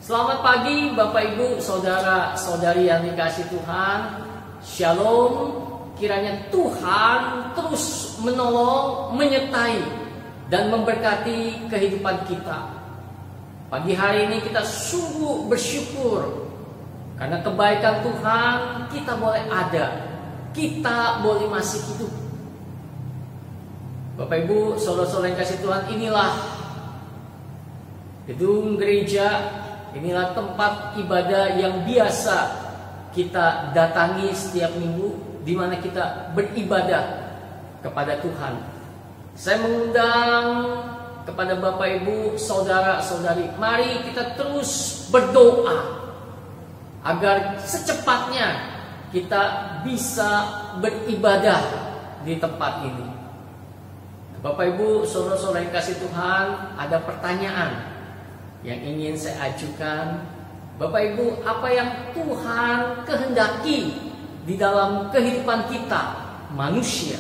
Selamat pagi Bapak Ibu, Saudara Saudari yang dikasihi Tuhan. Shalom. Kiranya Tuhan terus menolong, menyertai dan memberkati kehidupan kita. Pagi hari ini kita sungguh bersyukur karena kebaikan Tuhan kita boleh ada, kita boleh masih hidup. Bapak Ibu, saudara-saudara yang kasih Tuhan, inilah gedung gereja. Inilah tempat ibadah yang biasa kita datangi setiap minggu, di mana kita beribadah kepada Tuhan. Saya mengundang kepada Bapak Ibu, saudara-saudari, mari kita terus berdoa agar secepatnya kita bisa beribadah di tempat ini. Bapak Ibu, saudara-saudari kasih Tuhan, ada pertanyaan yang ingin saya ajukan. Bapak Ibu, apa yang Tuhan kehendaki di dalam kehidupan kita manusia?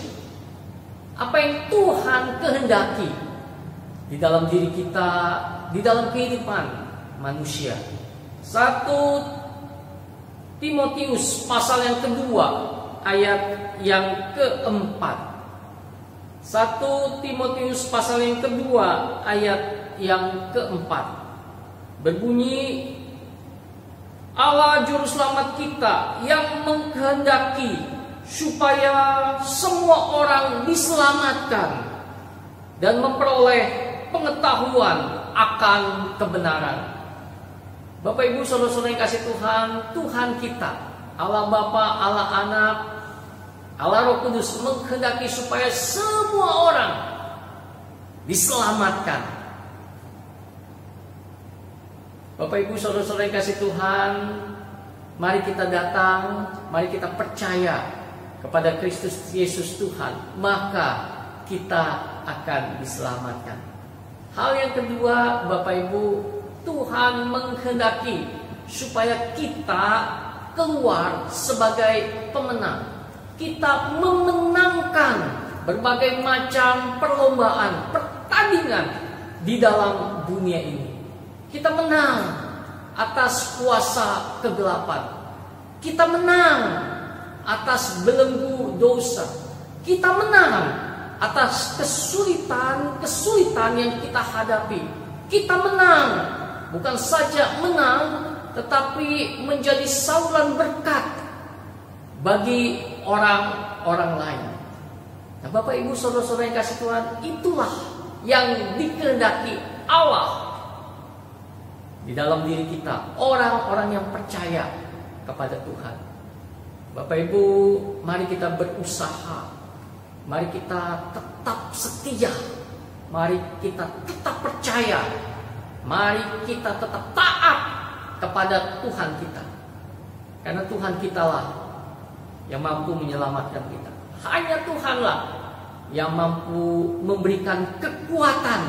Apa yang Tuhan kehendaki di dalam diri kita, di dalam kehidupan manusia? 1 Timotius pasal yang kedua ayat yang keempat. 1 Timotius pasal yang kedua ayat yang keempat berbunyi, Allah juru selamat kita yang menghendaki supaya semua orang diselamatkan dan memperoleh pengetahuan akan kebenaran. Bapak Ibu, saudara-saudara yang kasih Tuhan, Tuhan kita, Allah Bapa, Allah Anak, Allah Roh Kudus menghendaki supaya semua orang diselamatkan. Bapak Ibu, saudara-saudara yang kasih Tuhan, mari kita datang, mari kita percaya kepada Kristus Yesus Tuhan, maka kita akan diselamatkan. Hal yang kedua, Bapak Ibu, Tuhan menghendaki supaya kita keluar sebagai pemenang. Kita memenangkan berbagai macam perlombaan, pertandingan di dalam dunia ini. Kita menang atas kuasa kegelapan. Kita menang atas belenggu dosa. Kita menang atas kesulitan yang kita hadapi. Kita menang, bukan saja menang, tetapi menjadi saluran berkat bagi orang-orang lain. Nah, Bapak Ibu, saudara-saudara yang kasih Tuhan, itulah yang dikehendaki Allah di dalam diri kita, orang-orang yang percaya kepada Tuhan. Bapak Ibu, mari kita berusaha, mari kita tetap setia, mari kita tetap percaya, mari kita tetap taat kepada Tuhan kita. Karena Tuhan kitalah yang mampu menyelamatkan kita. Hanya Tuhanlah yang mampu memberikan kekuatan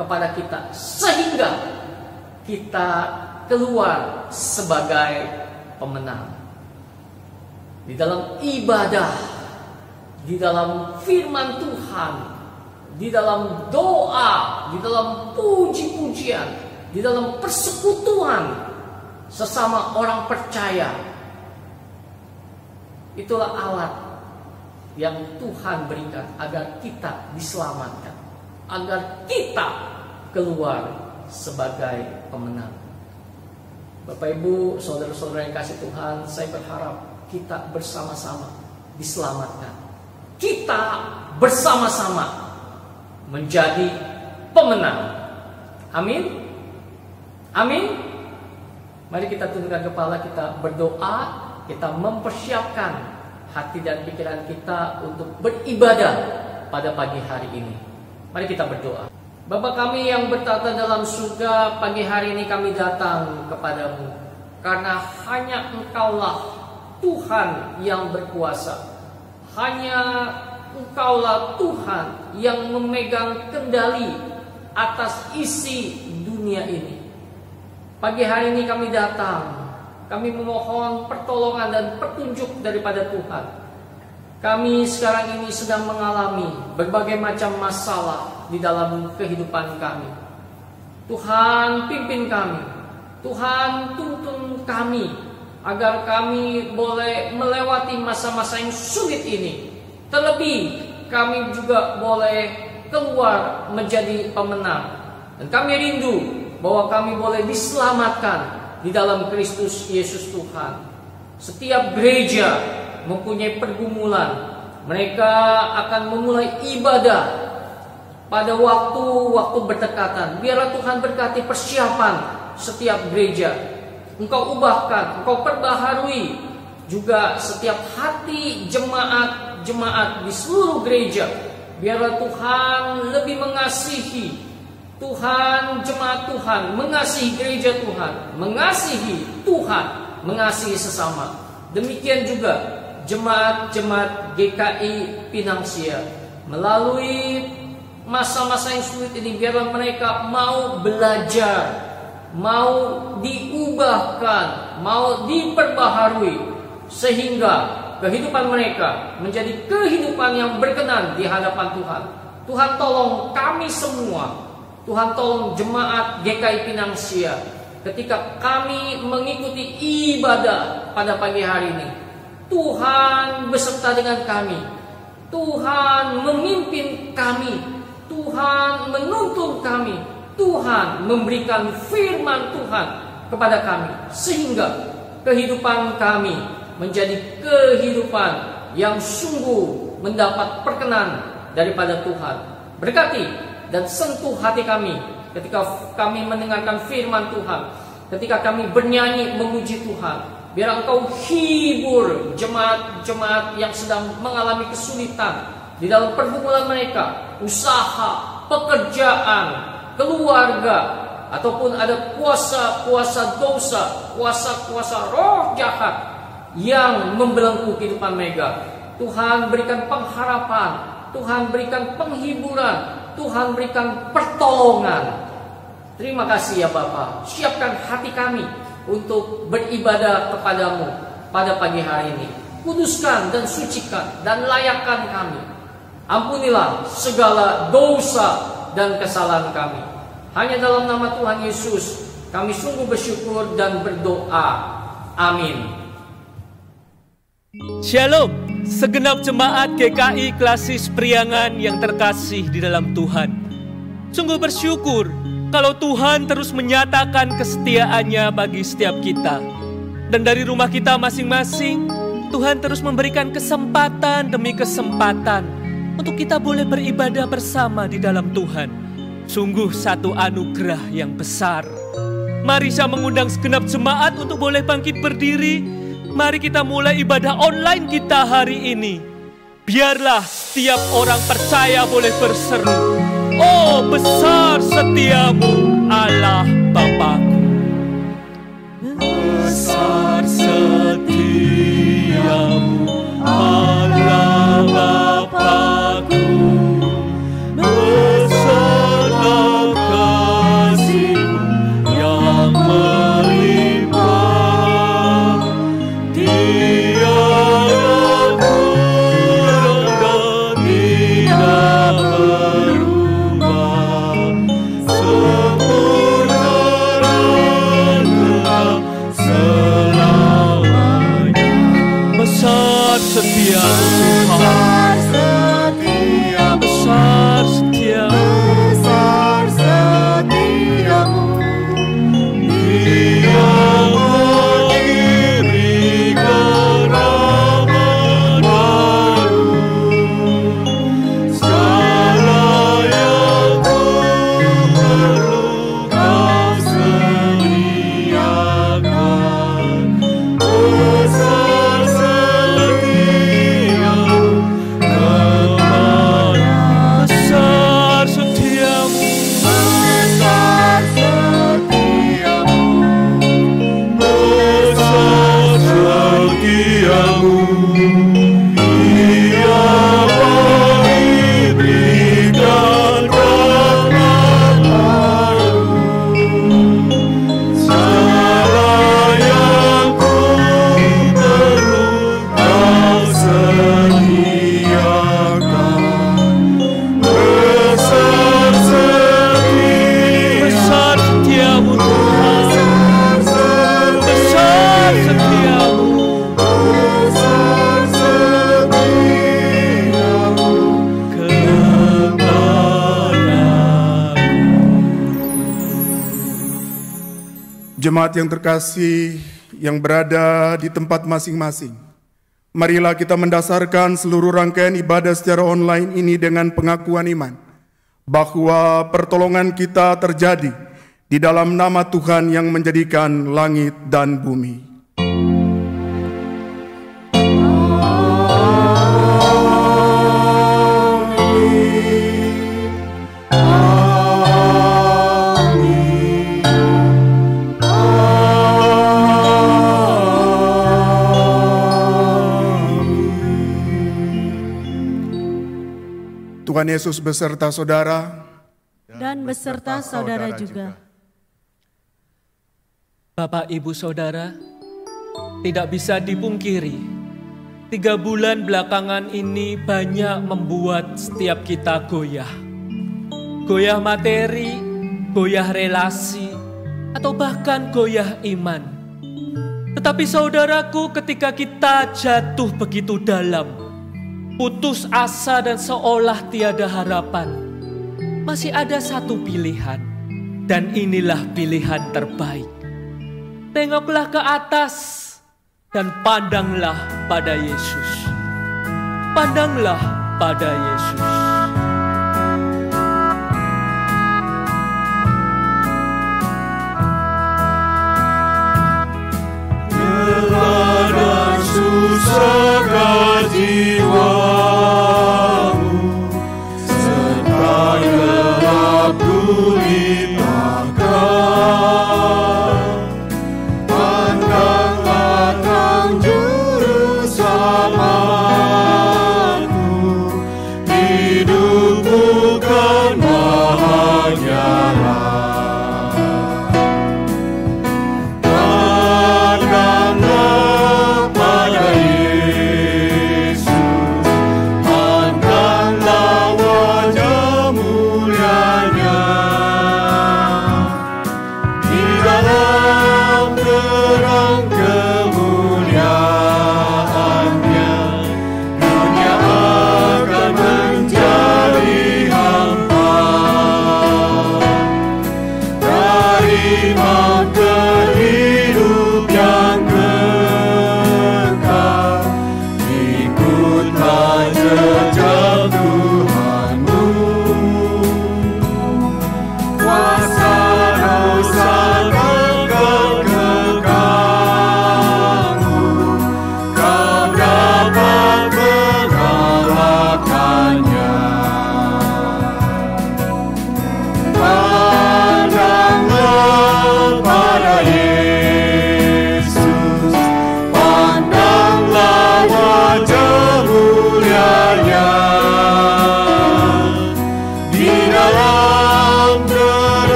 kepada kita sehingga kita keluar sebagai pemenang. Di dalam ibadah, di dalam firman Tuhan, di dalam doa, di dalam puji-pujian, di dalam persekutuan sesama orang percaya. Itulah alat yang Tuhan berikan agar kita diselamatkan, agar kita keluar sebagai pemenang. Bapak Ibu, saudara-saudara yang kasih Tuhan, saya berharap kita bersama-sama diselamatkan. Kita bersama-sama menjadi pemenang. Amin. Amin. Mari kita tundukkan kepala, kita berdoa, kita mempersiapkan hati dan pikiran kita untuk beribadah pada pagi hari ini. Mari kita berdoa. Bapa kami yang bertata dalam surga, pagi hari ini kami datang kepadamu karena hanya Engkaulah Tuhan yang berkuasa. Hanya Engkaulah Tuhan yang memegang kendali atas isi dunia ini. Pagi hari ini kami datang, kami memohon pertolongan dan petunjuk daripada Tuhan. Kami sekarang ini sedang mengalami berbagai macam masalah di dalam kehidupan kami. Tuhan, pimpin kami, Tuhan tuntun kami agar kami boleh melewati masa-masa yang sulit ini. Terlebih kami juga boleh keluar menjadi pemenang. Dan kami rindu bahwa kami boleh diselamatkan di dalam Kristus Yesus Tuhan. Setiap gereja mempunyai pergumulan. Mereka akan memulai ibadah pada waktu-waktu berdekatan. Biarlah Tuhan berkati persiapan setiap gereja. Engkau ubahkan, Engkau perbaharui juga setiap hati jemaat-jemaat di seluruh gereja. Biarlah Tuhan lebih mengasihi Tuhan, jemaat Tuhan, mengasihi gereja Tuhan, mengasihi Tuhan, mengasihi sesama. Demikian juga jemaat-jemaat GKI Pinang Sia. Melalui masa-masa yang sulit ini, biarlah mereka mau belajar, mau diubahkan, mau diperbaharui, sehingga kehidupan mereka menjadi kehidupan yang berkenan di hadapan Tuhan. Tuhan tolong kami semua, Tuhan tolong jemaat GKI Pinang Sia ketika kami mengikuti ibadah pada pagi hari ini. Tuhan beserta dengan kami, Tuhan memimpin kami, Tuhan menuntun kami, Tuhan memberikan firman Tuhan kepada kami, sehingga kehidupan kami menjadi kehidupan yang sungguh mendapat perkenan daripada Tuhan. Berkati dan sentuh hati kami ketika kami mendengarkan firman Tuhan, ketika kami bernyanyi memuji Tuhan. Biar Engkau hibur jemaat-jemaat yang sedang mengalami kesulitan di dalam pergumulan mereka, usaha, pekerjaan, keluarga, ataupun ada kuasa-kuasa dosa, kuasa-kuasa roh jahat yang membelenggu kehidupan mereka. Tuhan berikan pengharapan, Tuhan berikan penghiburan, Tuhan berikan pertolongan. Terima kasih ya Bapa. Siapkan hati kami untuk beribadah kepadamu pada pagi hari ini. Kuduskan dan sucikan dan layakkan kami. Ampunilah segala dosa dan kesalahan kami. Hanya dalam nama Tuhan Yesus kami sungguh bersyukur dan berdoa. Amin. Shalom, segenap jemaat GKI Klasis Priangan yang terkasih di dalam Tuhan. Sungguh bersyukur kalau Tuhan terus menyatakan kesetiaannya bagi setiap kita. Dan dari rumah kita masing-masing, Tuhan terus memberikan kesempatan demi kesempatan untuk kita boleh beribadah bersama di dalam Tuhan. Sungguh satu anugerah yang besar. Mari saya mengundang segenap jemaat untuk boleh bangkit berdiri. Mari kita mulai ibadah online kita hari ini. Biarlah setiap orang percaya boleh berseru, oh besar setiamu Allah Bapakku. Besar setiamu Allah Bapakku. Besar kasih-Mu yang melimpah. Tiada kurang dan tidak berubah. Sempurna dan tetap selamanya. Besar setia Tuhan, besar setiamu. Dia mengirimkan rahmat baru. Segala yang ku perlu Kau sediakan. Besar setiamu Jemaat yang terkasih yang berada di tempat masing-masing, marilah kita mendasarkan seluruh rangkaian ibadah secara online ini dengan pengakuan iman bahwa pertolongan kita terjadi di dalam nama Tuhan yang menjadikan langit dan bumi. Tuhan Yesus beserta saudara dan beserta saudara juga. Bapak, Ibu, Saudara, tidak bisa dipungkiri, 3 bulan belakangan ini banyak membuat setiap kita goyah. Goyah materi, goyah relasi, atau bahkan goyah iman. Tetapi saudaraku, ketika kita jatuh begitu dalam, putus asa dan seolah tiada harapan, masih ada satu pilihan, dan inilah pilihan terbaik. Tengoklah ke atas dan pandanglah pada Yesus. Pandanglah pada Yesus. Kepada susah jiwamu, serta gelap gulitakan, pandanglah Sang Juru Selamatku, hidupmu kan bahagialah.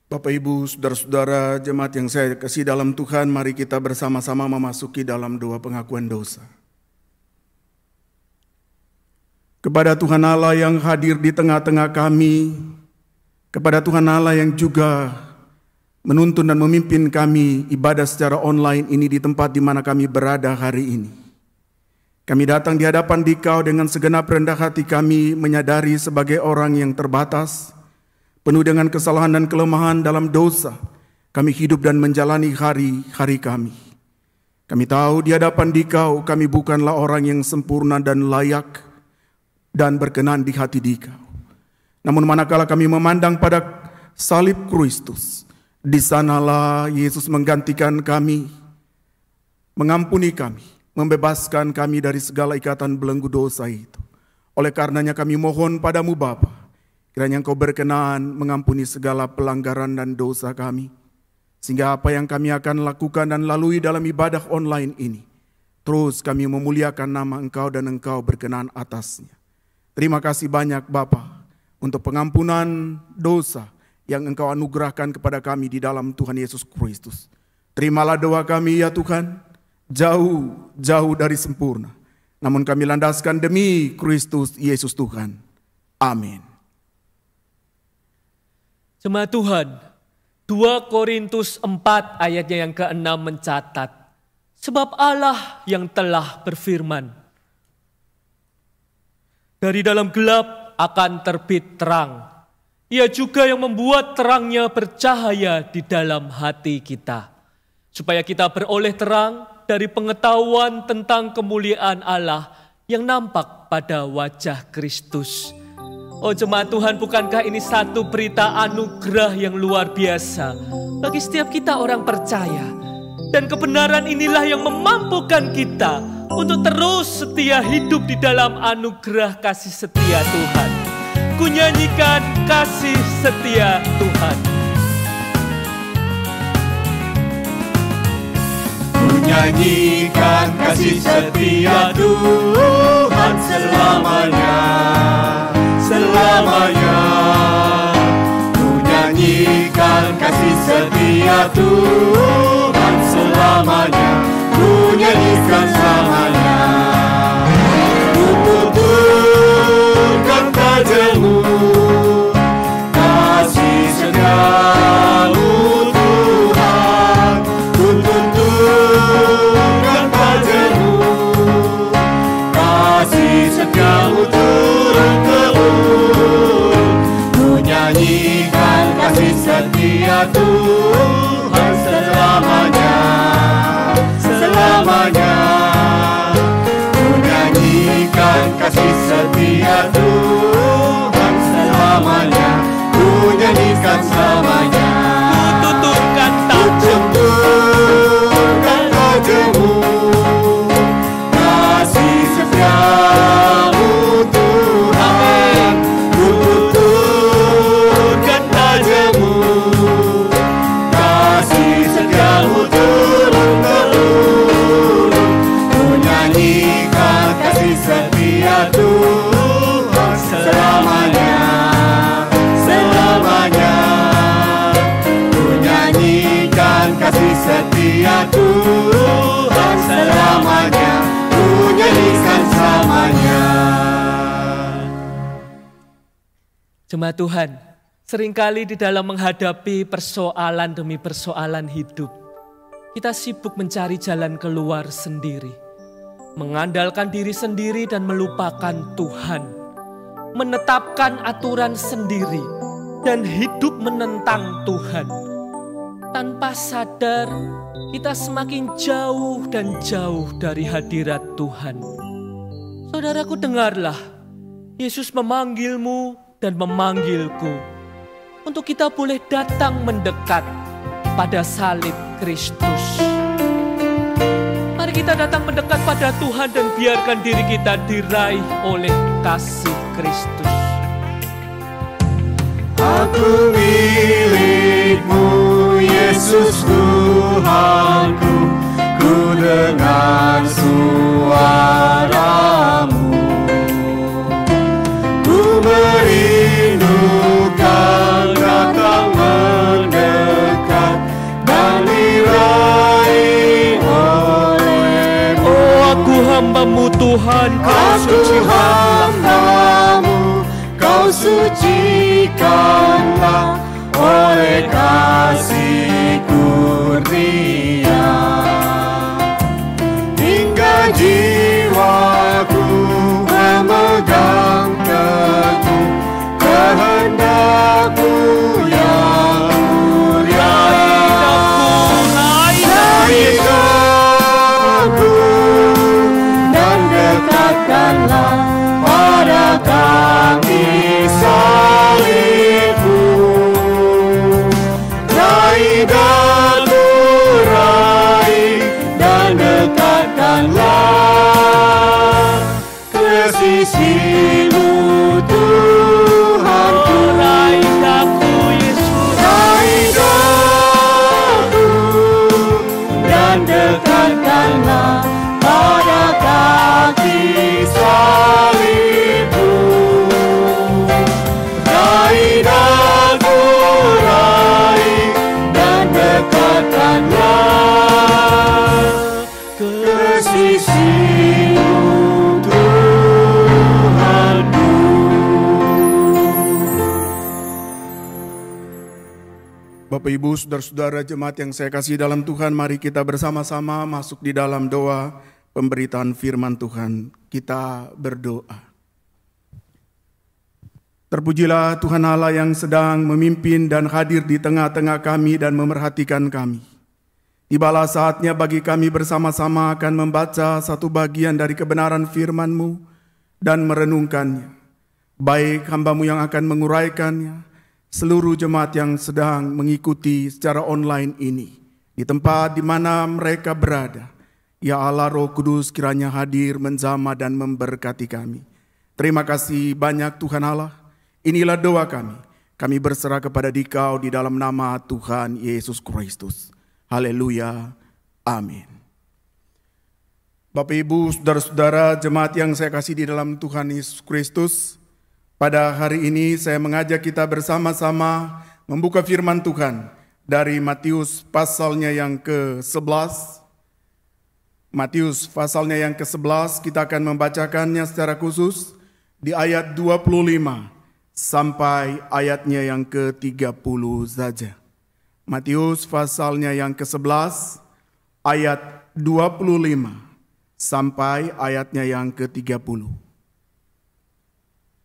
Bapak, Ibu, saudara-saudara, jemaat yang saya kasih dalam Tuhan, mari kita bersama-sama memasuki dalam doa pengakuan dosa. Kepada Tuhan Allah yang hadir di tengah-tengah kami, kepada Tuhan Allah yang juga menuntun dan memimpin kami ibadah secara online ini di tempat di mana kami berada hari ini. Kami datang di hadapan Dikau dengan segenap rendah hati kami, menyadari sebagai orang yang terbatas, penuh dengan kesalahan dan kelemahan dalam dosa, kami hidup dan menjalani hari-hari kami. Kami tahu di hadapan Dikau kami bukanlah orang yang sempurna dan layak dan berkenan di hati Dikau. Namun manakala kami memandang pada salib Kristus, di sanalah Yesus menggantikan kami, mengampuni kami, membebaskan kami dari segala ikatan belenggu dosa itu. Oleh karenanya kami mohon padamu Bapa, kiranya Engkau berkenan mengampuni segala pelanggaran dan dosa kami, sehingga apa yang kami akan lakukan dan lalui dalam ibadah online ini, terus kami memuliakan nama Engkau dan Engkau berkenan atasnya. Terima kasih banyak Bapa untuk pengampunan dosa yang Engkau anugerahkan kepada kami di dalam Tuhan Yesus Kristus. Terimalah doa kami ya Tuhan, jauh jauh dari sempurna. Namun kami landaskan demi Kristus Yesus Tuhan. Amin. Jemaat Tuhan, 2 Korintus 4 ayatnya yang ke-6 mencatat, sebab Allah yang telah berfirman, dari dalam gelap akan terbit terang. Ia juga yang membuat terangnya bercahaya di dalam hati kita, supaya kita beroleh terang dari pengetahuan tentang kemuliaan Allah yang nampak pada wajah Kristus. Oh jemaat Tuhan, bukankah ini satu berita anugerah yang luar biasa bagi setiap kita orang percaya? Dan kebenaran inilah yang memampukan kita untuk terus setia hidup di dalam anugerah kasih setia Tuhan. Ku nyanyikan kasih setia Tuhan. Ku nyanyikan kasih setia Tuhan selamanya. Selamanya ku nyanyikan kasih setia Tuhan selamanya, ku nyanyikan selamanya. Ku tuturkan tajamu, kasih setiamu Tuhan. Ku tuturkan tajamu, kasih setiamu nyanyikan kasih setia Tuhan selamanya. Selamanya ku nyanyikan kasih setia Tuhan selamanya, ku nyanyikan selamanya. Ku tuturkan tajamu, kasih setiamu Tuhan. Ku tuturkan tajamu, kasih setiamu turun-temurun. Ku nyanyikan kasih setia Tuhan selamanya. Selamanya ku nyanyikan kasih setia Tuhan selamanya, ku nyanyikan selamanya. Jemaat Tuhan, seringkali di dalam menghadapi persoalan demi persoalan hidup, kita sibuk mencari jalan keluar sendiri, mengandalkan diri sendiri dan melupakan Tuhan, menetapkan aturan sendiri dan hidup menentang Tuhan. Tanpa sadar, kita semakin jauh dan jauh dari hadirat Tuhan. Saudaraku, dengarlah, Yesus memanggilmu dan memanggilku untuk kita boleh datang mendekat pada salib Kristus. Mari kita datang mendekat pada Tuhan dan biarkan diri kita diraih oleh kasih Kristus. Aku milik-Mu, Yesus Tuhanku, ku dengar suara-Mu. Ku merindukan datang mendekat dan diraih oleh-Mu. Oh, aku hamba-Mu Tuhan, Kau sucikanlah. Kau sucikanlah oleh kasih kurnia, hingga jiwaku memegang teguh kehendak-Mu yang mulia. Raih aku dan dekatkanlah pada kaki salib-Mu. Raih aku, raih dan dekatkanlah ke sisi-Mu Tuhanku. Raih aku, Yesus. Raih aku dan dekatkanlah pada kaki salib-Mu. Raih aku, raih dan dekatkanlah ke sisimu Tuhanku. Bapak Ibu, saudara-saudara jemaat yang saya kasih dalam Tuhan, mari kita bersama-sama masuk di dalam doa pemberitaan firman Tuhan. Kita berdoa. Terpujilah Tuhan Allah yang sedang memimpin dan hadir di tengah-tengah kami dan memerhatikan kami. Tibalah saatnya bagi kami bersama-sama akan membaca satu bagian dari kebenaran firman-Mu dan merenungkannya. Baik hamba-Mu yang akan menguraikannya, seluruh jemaat yang sedang mengikuti secara online ini, di tempat di mana mereka berada. Ya Allah, Roh Kudus kiranya hadir menjamah dan memberkati kami. Terima kasih banyak Tuhan Allah. Inilah doa kami. Kami berserah kepada Dikau di dalam nama Tuhan Yesus Kristus. Haleluya. Amin. Bapak Ibu, saudara-saudara jemaat yang saya kasih di dalam Tuhan Yesus Kristus, pada hari ini saya mengajak kita bersama-sama membuka firman Tuhan dari Matius pasalnya yang ke-11. Matius pasalnya yang ke-11, kita akan membacakannya secara khusus di ayat 25 sampai ayatnya yang ke-30 saja. Matius pasalnya yang ke-11 ayat 25 sampai ayatnya yang ke-30.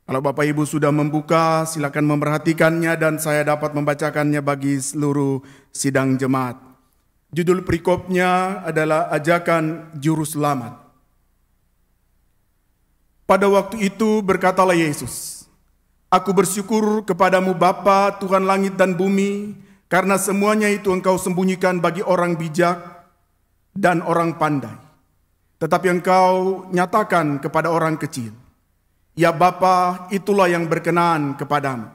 Kalau Bapak Ibu sudah membuka, silakan memperhatikannya dan saya dapat membacakannya bagi seluruh sidang jemaat. Judul perikopnya adalah Ajakan Juru Selamat. Pada waktu itu berkatalah Yesus, "Aku bersyukur kepadamu Bapa, Tuhan langit dan bumi, karena semuanya itu Engkau sembunyikan bagi orang bijak dan orang pandai, tetapi Engkau nyatakan kepada orang kecil. Ya Bapa, itulah yang berkenan kepadamu.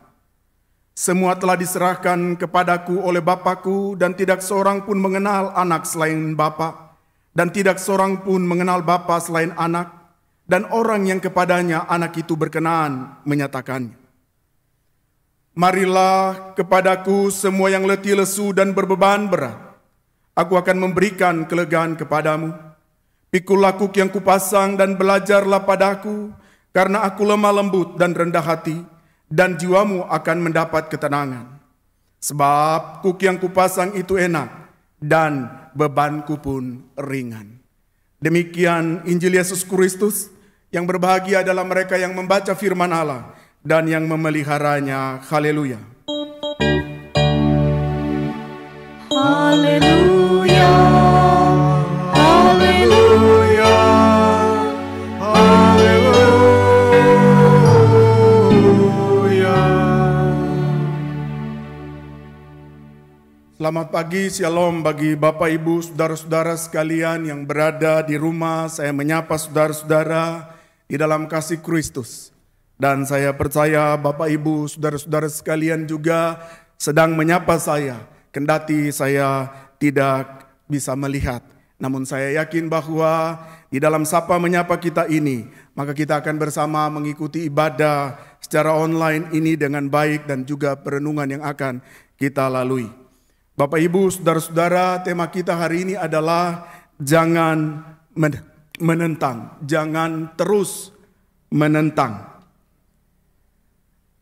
Semua telah diserahkan kepadaku oleh Bapakku, dan tidak seorang pun mengenal anak selain Bapa, dan tidak seorang pun mengenal Bapa selain anak, dan orang yang kepadanya anak itu berkenan menyatakannya. Marilah kepadaku semua yang letih lesu dan berbeban berat. Aku akan memberikan kelegaan kepadamu. Pikulah kuk yang kupasang dan belajarlah padaku, karena aku lemah lembut dan rendah hati, dan jiwamu akan mendapat ketenangan. Sebab kuk yang kupasang itu enak, dan bebanku pun ringan." Demikian Injil Yesus Kristus. Yang berbahagia adalah mereka yang membaca firman Allah dan yang memeliharanya. Haleluya. Haleluya. Haleluya. Haleluya. Selamat pagi, shalom bagi Bapak Ibu, saudara-saudara sekalian yang berada di rumah. Saya menyapa saudara-saudara di dalam kasih Kristus. Dan saya percaya Bapak Ibu, saudara-saudara sekalian juga sedang menyapa saya, kendati saya tidak bisa melihat. Namun saya yakin bahwa di dalam sapa menyapa kita ini, maka kita akan bersama mengikuti ibadah secara online ini dengan baik dan juga perenungan yang akan kita lalui. Bapak Ibu, saudara-saudara, tema kita hari ini adalah jangan menentang, jangan terus menentang.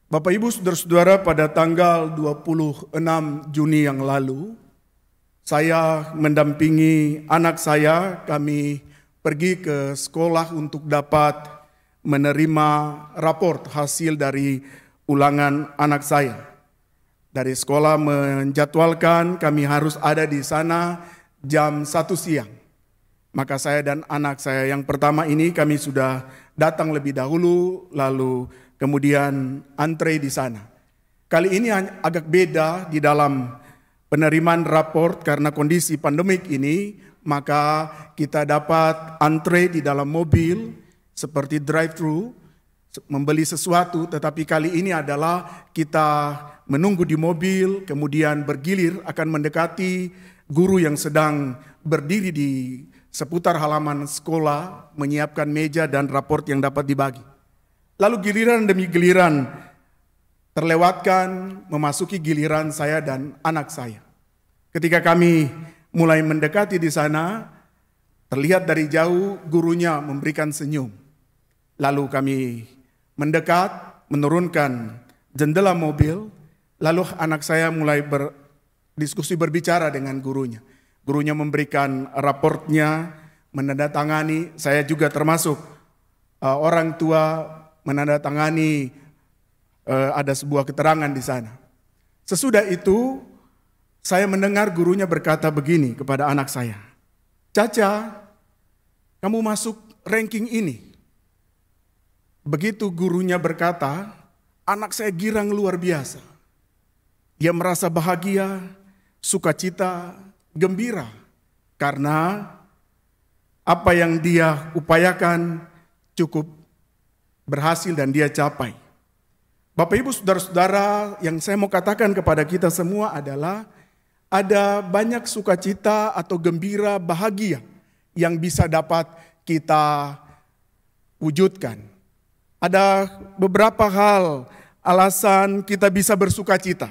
Bapak Ibu, saudara-saudara, pada tanggal 26 Juni yang lalu, saya mendampingi anak saya, kami pergi ke sekolah untuk dapat menerima raport hasil dari ulangan anak saya. Dari sekolah menjadwalkan kami harus ada di sana jam 1 siang. Maka saya dan anak saya yang pertama ini kami sudah datang lebih dahulu, lalu kemudian antre di sana. Kali ini agak beda di dalam penerimaan raport karena kondisi pandemik ini, maka kita dapat antre di dalam mobil seperti drive-thru, membeli sesuatu, tetapi kali ini adalah kita menunggu di mobil, kemudian bergilir akan mendekati guru yang sedang berdiri di seputar halaman sekolah, menyiapkan meja dan raport yang dapat dibagi. Lalu giliran demi giliran terlewatkan, memasuki giliran saya dan anak saya. Ketika kami mulai mendekati di sana, Terlihat dari jauh gurunya memberikan senyum. Lalu kami mendekat, menurunkan jendela mobil. Lalu anak saya mulai berdiskusi, berbicara dengan gurunya. Gurunya memberikan raportnya, menandatangani. Saya juga termasuk orang tua menandatangani, ada sebuah keterangan di sana. Sesudah itu saya mendengar gurunya berkata begini kepada anak saya, "Caca, kamu masuk ranking ini." Begitu gurunya berkata, anak saya girang luar biasa. Dia merasa bahagia, sukacita, gembira. Karena apa yang dia upayakan cukup berhasil dan dia capai. Bapak Ibu Saudara-saudara, yang saya mau katakan kepada kita semua adalah ada banyak sukacita atau gembira, bahagia yang bisa dapat kita wujudkan. Ada beberapa hal alasan kita bisa bersukacita.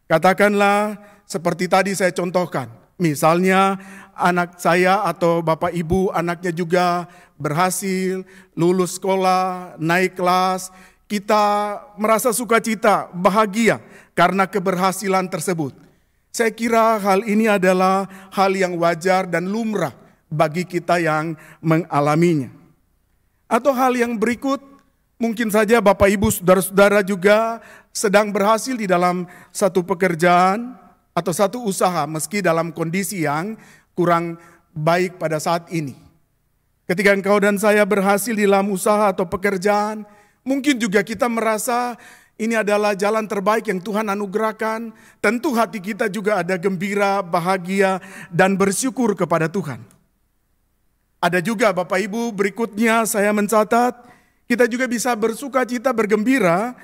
Katakanlah seperti tadi saya contohkan. Misalnya anak saya atau Bapak Ibu anaknya juga berhasil lulus sekolah, naik kelas. Kita merasa sukacita, bahagia karena keberhasilan tersebut. Saya kira hal ini adalah hal yang wajar dan lumrah bagi kita yang mengalaminya. Atau hal yang berikut, mungkin saja Bapak Ibu Saudara-saudara juga sedang berhasil di dalam satu pekerjaan atau satu usaha meski dalam kondisi yang kurang baik pada saat ini. Ketika engkau dan saya berhasil di dalam usaha atau pekerjaan, mungkin juga kita merasa ini adalah jalan terbaik yang Tuhan anugerahkan. Tentu hati kita juga ada gembira, bahagia, dan bersyukur kepada Tuhan. Ada juga Bapak Ibu berikutnya saya mencatat, kita juga bisa bersuka cita, bergembira,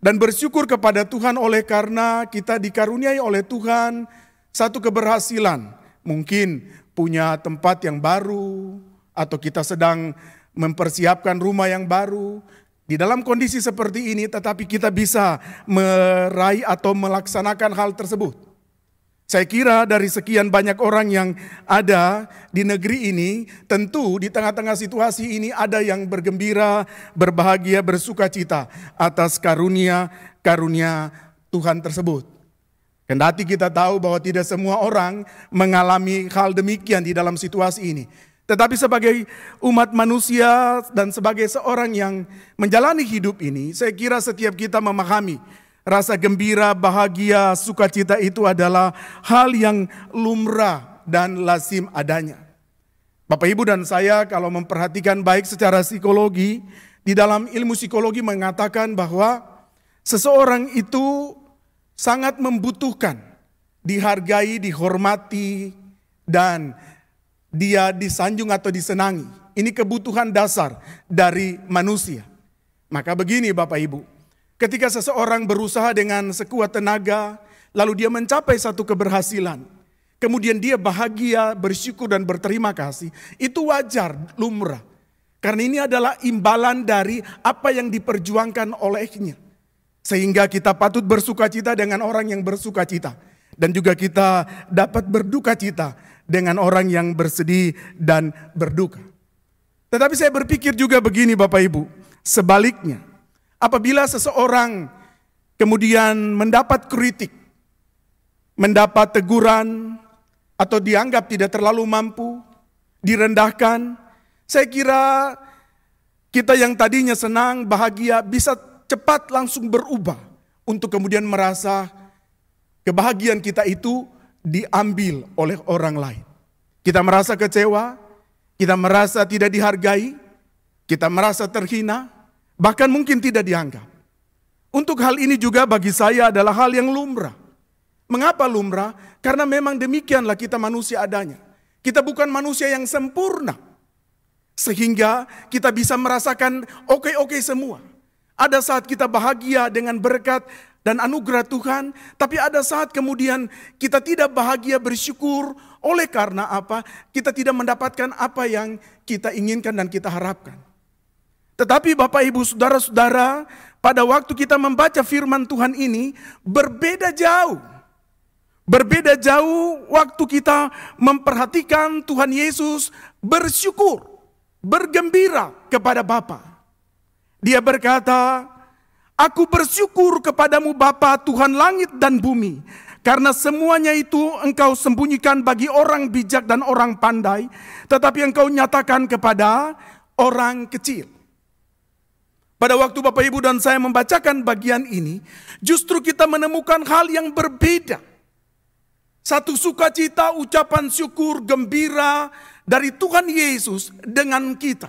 dan bersyukur kepada Tuhan oleh karena kita dikaruniai oleh Tuhan satu keberhasilan. Mungkin punya tempat yang baru, atau kita sedang mempersiapkan rumah yang baru. Di dalam kondisi seperti ini tetapi kita bisa meraih atau melaksanakan hal tersebut. Saya kira dari sekian banyak orang yang ada di negeri ini, tentu di tengah-tengah situasi ini ada yang bergembira, berbahagia, bersukacita atas karunia Tuhan tersebut. Kendati kita tahu bahwa tidak semua orang mengalami hal demikian di dalam situasi ini. Tetapi sebagai umat manusia dan sebagai seorang yang menjalani hidup ini, saya kira setiap kita memahami rasa gembira, bahagia, sukacita itu adalah hal yang lumrah dan lazim adanya. Bapak Ibu dan saya kalau memperhatikan baik secara psikologi, di dalam ilmu psikologi mengatakan bahwa seseorang itu sangat membutuhkan dihargai, dihormati, dan dia disanjung atau disenangi. Ini kebutuhan dasar dari manusia. Maka begini Bapak Ibu, ketika seseorang berusaha dengan sekuat tenaga, lalu dia mencapai satu keberhasilan, kemudian dia bahagia, bersyukur dan berterima kasih, itu wajar, lumrah. Karena ini adalah imbalan dari apa yang diperjuangkan olehnya. Sehingga kita patut bersukacita dengan orang yang bersukacita. Dan juga kita dapat berduka cita dengan orang yang bersedih dan berduka. Tetapi saya berpikir juga begini Bapak Ibu, sebaliknya, apabila seseorang kemudian mendapat kritik, mendapat teguran, atau dianggap tidak terlalu mampu, direndahkan, saya kira kita yang tadinya senang, bahagia, bisa cepat langsung berubah untuk kemudian merasa kebahagiaan kita itu diambil oleh orang lain. Kita merasa kecewa, kita merasa tidak dihargai, kita merasa terhina, bahkan mungkin tidak dianggap. Untuk hal ini juga bagi saya adalah hal yang lumrah. Mengapa lumrah? Karena memang demikianlah kita manusia adanya. Kita bukan manusia yang sempurna. Sehingga kita bisa merasakan oke-oke semua. Ada saat kita bahagia dengan berkat dan anugerah Tuhan, tapi ada saat kemudian kita tidak bahagia, bersyukur. Oleh karena apa? Kita tidak mendapatkan apa yang kita inginkan dan kita harapkan. Tetapi Bapak Ibu Saudara-saudara, pada waktu kita membaca firman Tuhan ini berbeda jauh. Berbeda jauh waktu kita memperhatikan Tuhan Yesus bersyukur, bergembira kepada Bapa. Dia berkata, "Aku bersyukur kepadamu Bapa, Tuhan langit dan bumi, karena semuanya itu engkau sembunyikan bagi orang bijak dan orang pandai, tetapi engkau nyatakan kepada orang kecil." Pada waktu Bapak Ibu dan saya membacakan bagian ini, justru kita menemukan hal yang berbeda. Satu sukacita, ucapan syukur, gembira dari Tuhan Yesus dengan kita.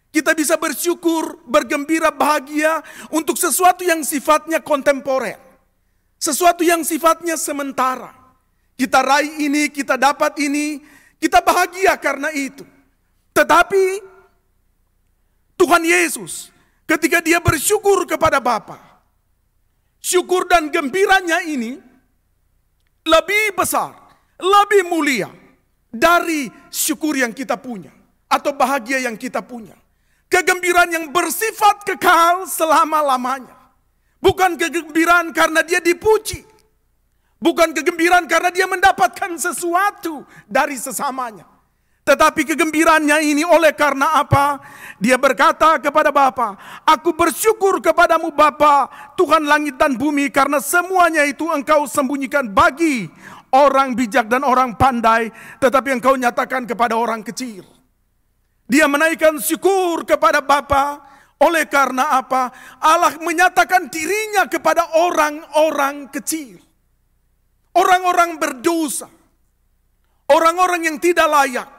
Kita bisa bersyukur, bergembira, bahagia untuk sesuatu yang sifatnya kontemporer. Sesuatu yang sifatnya sementara. Kita raih ini, kita dapat ini, kita bahagia karena itu. Tetapi Tuhan Yesus ketika dia bersyukur kepada Bapa, syukur dan gembiranya ini lebih besar, lebih mulia dari syukur yang kita punya atau bahagia yang kita punya. Kegembiraan yang bersifat kekal selama-lamanya. Bukan kegembiraan karena dia dipuji. Bukan kegembiraan karena dia mendapatkan sesuatu dari sesamanya. Tetapi kegembiraannya ini oleh karena apa? Dia berkata kepada Bapa, "Aku bersyukur kepadamu Bapa, Tuhan langit dan bumi, karena semuanya itu engkau sembunyikan bagi orang bijak dan orang pandai, tetapi engkau nyatakan kepada orang kecil." Dia menaikkan syukur kepada Bapa oleh karena apa? Allah menyatakan dirinya kepada orang-orang kecil. Orang-orang berdosa. Orang-orang yang tidak layak.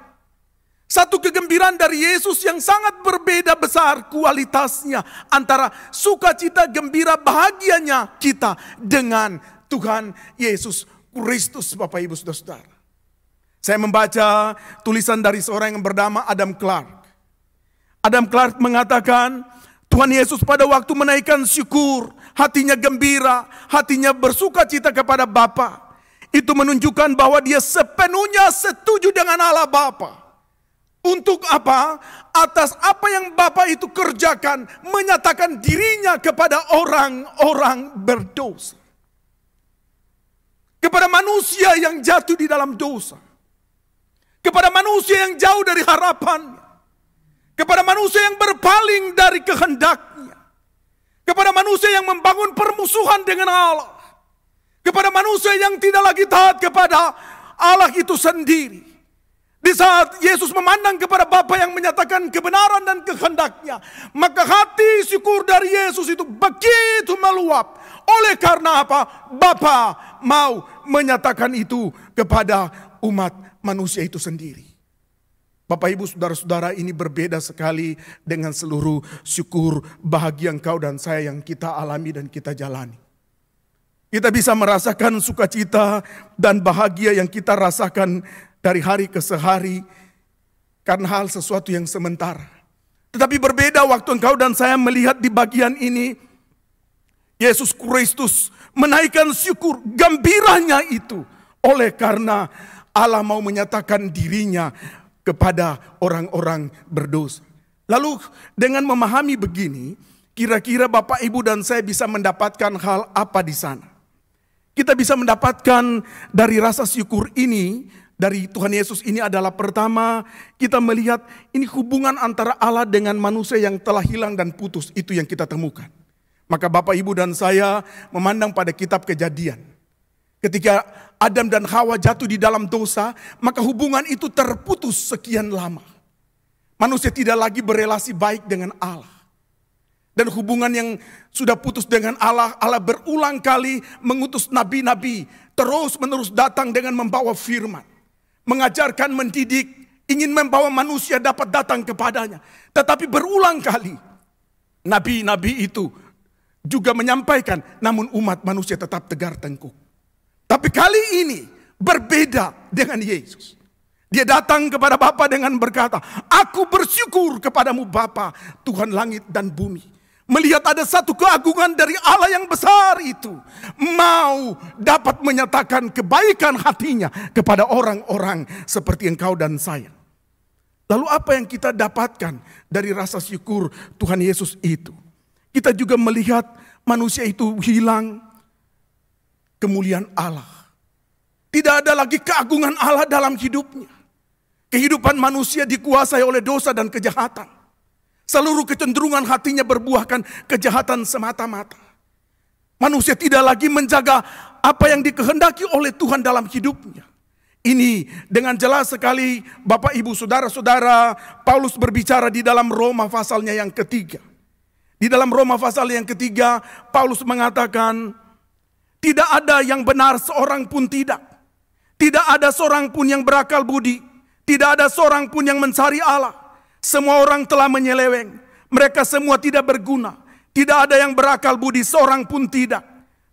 Satu kegembiraan dari Yesus yang sangat berbeda besar kualitasnya antara sukacita, gembira, bahagianya kita dengan Tuhan Yesus Kristus, Bapak Ibu Saudara-saudara. Saya membaca tulisan dari seorang yang bernama Adam Clark. Adam Clark mengatakan, Tuhan Yesus pada waktu menaikkan syukur, hatinya gembira, hatinya bersukacita kepada Bapa. Itu menunjukkan bahwa dia sepenuhnya setuju dengan Allah Bapa. Untuk apa? Atas apa yang Bapa itu kerjakan, menyatakan dirinya kepada orang-orang berdosa. Kepada manusia yang jatuh di dalam dosa. Kepada manusia yang jauh dari harapannya. Kepada manusia yang berpaling dari kehendaknya. Kepada manusia yang membangun permusuhan dengan Allah. Kepada manusia yang tidak lagi taat kepada Allah itu sendiri. Di saat Yesus memandang kepada Bapa yang menyatakan kebenaran dan kehendaknya, maka hati syukur dari Yesus itu begitu meluap. Oleh karena apa? Bapa mau menyatakan itu kepada umat manusia itu sendiri. Bapak Ibu Saudara-saudara, ini berbeda sekali dengan seluruh syukur bahagia engkau dan saya yang kita alami dan kita jalani. Kita bisa merasakan sukacita dan bahagia yang kita rasakan dari hari ke sehari karena hal sesuatu yang sementara. Tetapi berbeda waktu engkau dan saya melihat di bagian ini, Yesus Kristus menaikkan syukur gembiranya itu oleh karena Allah mau menyatakan dirinya kepada orang-orang berdosa. Lalu dengan memahami begini, kira-kira Bapak Ibu dan saya bisa mendapatkan hal apa di sana? Kita bisa mendapatkan dari rasa syukur ini, dari Tuhan Yesus ini adalah pertama, kita melihat ini hubungan antara Allah dengan manusia yang telah hilang dan putus, itu yang kita temukan. Maka Bapak Ibu dan saya memandang pada kitab Kejadian. Ketika Adam dan Hawa jatuh di dalam dosa, maka hubungan itu terputus sekian lama. Manusia tidak lagi berelasi baik dengan Allah. Dan hubungan yang sudah putus dengan Allah, Allah berulang kali mengutus nabi-nabi, terus menerus datang dengan membawa firman. Mengajarkan, mendidik, ingin membawa manusia dapat datang kepadanya. Tetapi berulang kali, nabi-nabi itu juga menyampaikan, namun umat manusia tetap tegar tengkuk. Tapi kali ini berbeda dengan Yesus. Dia datang kepada Bapa dengan berkata, "Aku bersyukur kepadamu Bapa, Tuhan langit dan bumi." Melihat ada satu keagungan dari Allah yang besar itu. Mau dapat menyatakan kebaikan hatinya kepada orang-orang seperti engkau dan saya. Lalu apa yang kita dapatkan dari rasa syukur Tuhan Yesus itu? Kita juga melihat manusia itu hilang kemuliaan Allah. Tidak ada lagi keagungan Allah dalam hidupnya. Kehidupan manusia dikuasai oleh dosa dan kejahatan. Seluruh kecenderungan hatinya berbuahkan kejahatan semata-mata. Manusia tidak lagi menjaga apa yang dikehendaki oleh Tuhan dalam hidupnya. Ini dengan jelas sekali Bapak Ibu Saudara-saudara, Paulus berbicara di dalam Roma pasalnya yang ketiga. Di dalam Roma pasal yang ketiga, Paulus mengatakan, tidak ada yang benar seorang pun tidak. Tidak ada seorang pun yang berakal budi. Tidak ada seorang pun yang mencari Allah. Semua orang telah menyeleweng. Mereka semua tidak berguna. Tidak ada yang berakal budi, seorang pun tidak.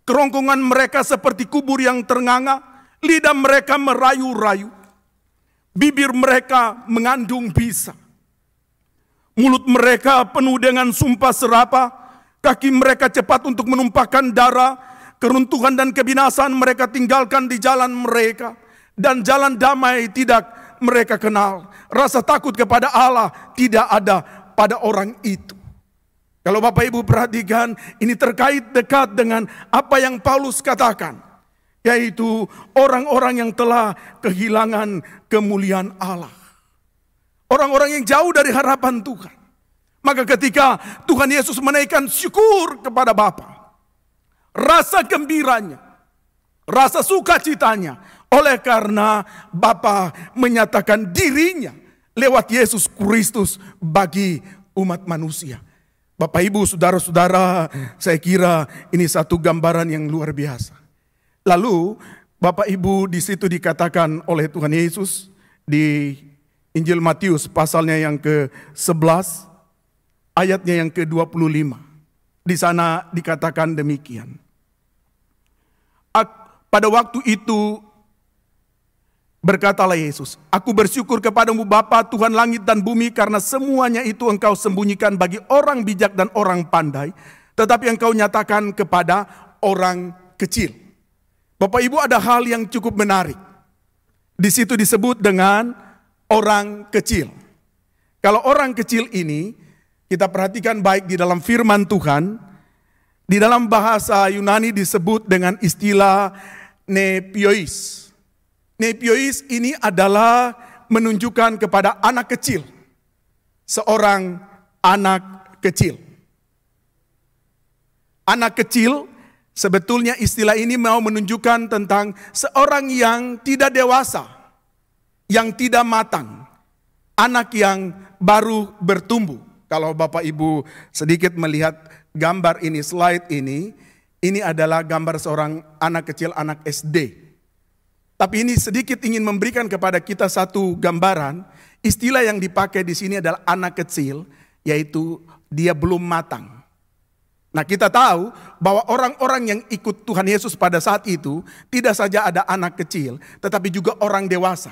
Kerongkongan mereka seperti kubur yang ternganga. Lidah mereka merayu-rayu. Bibir mereka mengandung bisa. Mulut mereka penuh dengan sumpah serapah. Kaki mereka cepat untuk menumpahkan darah. Keruntuhan dan kebinasaan mereka tinggalkan di jalan mereka. Dan jalan damai tidak mereka kenal. Rasa takut kepada Allah tidak ada pada orang itu. Kalau Bapak Ibu perhatikan, ini terkait dekat dengan apa yang Paulus katakan. Yaitu orang-orang yang telah kehilangan kemuliaan Allah. Orang-orang yang jauh dari harapan Tuhan. Maka ketika Tuhan Yesus menaikkan syukur kepada Bapa, rasa gembiranya, rasa sukacitanya, oleh karena Bapa menyatakan dirinya lewat Yesus Kristus bagi umat manusia. Bapak Ibu Saudara-saudara, saya kira ini satu gambaran yang luar biasa. Lalu Bapak Ibu di situ dikatakan oleh Tuhan Yesus di Injil Matius pasalnya yang ke-11 ayatnya yang ke-25. Di sana dikatakan demikian. Pada waktu itu berkatalah Yesus, aku bersyukur kepadamu Bapa Tuhan langit dan bumi, karena semuanya itu engkau sembunyikan bagi orang bijak dan orang pandai, tetapi engkau nyatakan kepada orang kecil. Bapak Ibu, ada hal yang cukup menarik. Di situ disebut dengan orang kecil. Kalau orang kecil ini kita perhatikan baik di dalam firman Tuhan, di dalam bahasa Yunani disebut dengan istilah nepios. Nepios ini adalah menunjukkan kepada anak kecil. Seorang anak kecil. Anak kecil, sebetulnya istilah ini mau menunjukkan tentang seorang yang tidak dewasa, yang tidak matang, anak yang baru bertumbuh. Kalau Bapak Ibu sedikit melihat gambar ini, slide ini adalah gambar seorang anak kecil, anak SD. Tapi ini sedikit ingin memberikan kepada kita satu gambaran. Istilah yang dipakai di sini adalah anak kecil, yaitu dia belum matang. Nah, kita tahu bahwa orang-orang yang ikut Tuhan Yesus pada saat itu tidak saja ada anak kecil, tetapi juga orang dewasa.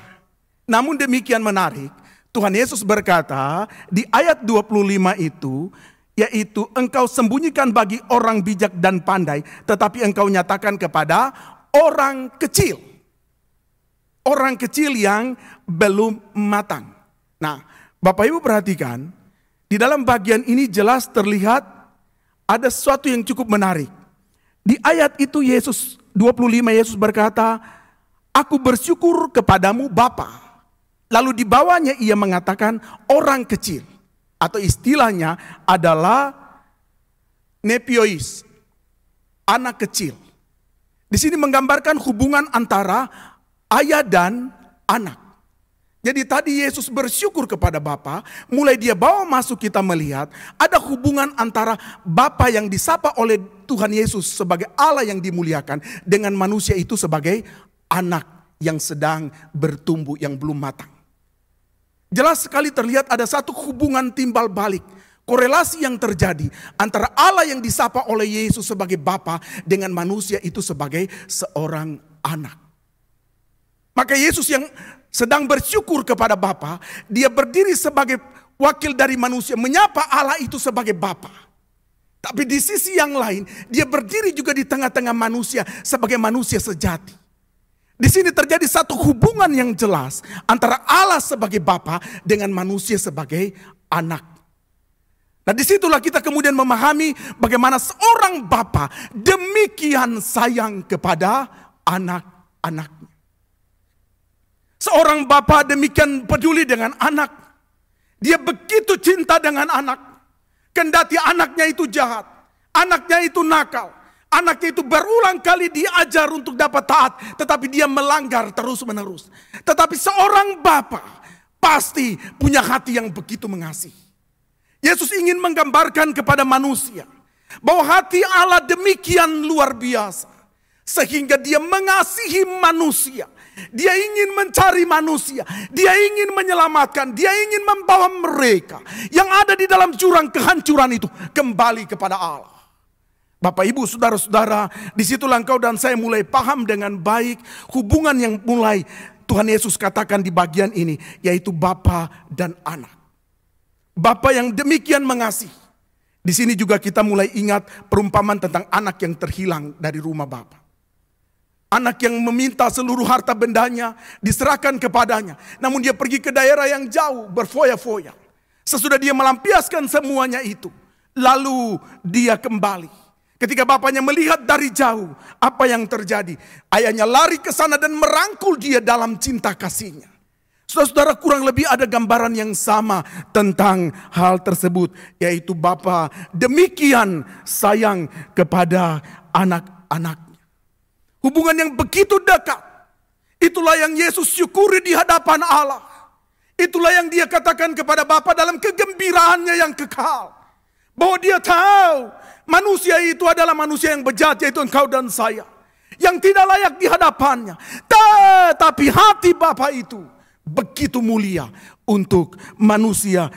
Namun demikian menarik, Tuhan Yesus berkata di ayat 25 itu, yaitu engkau sembunyikan bagi orang bijak dan pandai, tetapi engkau nyatakan kepada orang kecil. Orang kecil yang belum matang. Nah, Bapak Ibu perhatikan, di dalam bagian ini jelas terlihat ada sesuatu yang cukup menarik. Di ayat itu Yesus 25 Yesus berkata, aku bersyukur kepadamu Bapa. Lalu di bawahnya ia mengatakan orang kecil. Atau istilahnya adalah nepios, anak kecil. Di sini menggambarkan hubungan antara ayah dan anak. Jadi tadi Yesus bersyukur kepada Bapa, mulai dia bawa masuk kita melihat ada hubungan antara Bapa yang disapa oleh Tuhan Yesus sebagai Allah yang dimuliakan dengan manusia itu sebagai anak yang sedang bertumbuh yang belum matang. Jelas sekali terlihat ada satu hubungan timbal balik, korelasi yang terjadi antara Allah yang disapa oleh Yesus sebagai Bapa dengan manusia itu sebagai seorang anak. Maka Yesus yang sedang bersyukur kepada Bapa, dia berdiri sebagai wakil dari manusia, menyapa Allah itu sebagai Bapa. Tapi di sisi yang lain, dia berdiri juga di tengah-tengah manusia sebagai manusia sejati. Di sini terjadi satu hubungan yang jelas antara Allah sebagai Bapa dengan manusia sebagai anak. Nah, disitulah kita kemudian memahami bagaimana seorang Bapa demikian sayang kepada anak-anaknya. Seorang bapa demikian peduli dengan anak. Dia begitu cinta dengan anak. Kendati anaknya itu jahat, anaknya itu nakal, anaknya itu berulang kali diajar untuk dapat taat, tetapi dia melanggar terus-menerus. Tetapi seorang bapa pasti punya hati yang begitu mengasihi. Yesus ingin menggambarkan kepada manusia bahwa hati Allah demikian luar biasa, sehingga dia mengasihi manusia. Dia ingin mencari manusia, dia ingin menyelamatkan, dia ingin membawa mereka yang ada di dalam jurang kehancuran itu kembali kepada Allah. Bapak, Ibu, saudara-saudara, disitulah engkau dan saya mulai paham dengan baik hubungan yang mulai Tuhan Yesus katakan di bagian ini, yaitu Bapa dan anak. Bapa yang demikian mengasihi. Di sini juga kita mulai ingat perumpamaan tentang anak yang terhilang dari rumah bapa. Anak yang meminta seluruh harta bendanya diserahkan kepadanya. Namun dia pergi ke daerah yang jauh berfoya-foya. Sesudah dia melampiaskan semuanya itu, lalu dia kembali. Ketika bapaknya melihat dari jauh apa yang terjadi, ayahnya lari ke sana dan merangkul dia dalam cinta kasihnya. Saudara-saudara, kurang lebih ada gambaran yang sama tentang hal tersebut, yaitu bapa demikian sayang kepada anak-anaknya. Hubungan yang begitu dekat. Itulah yang Yesus syukuri di hadapan Allah. Itulah yang dia katakan kepada Bapa dalam kegembiraannya yang kekal. Bahwa dia tahu manusia itu adalah manusia yang bejat, yaitu engkau dan saya. Yang tidak layak di hadapannya. Tetapi hati Bapa itu begitu mulia untuk manusia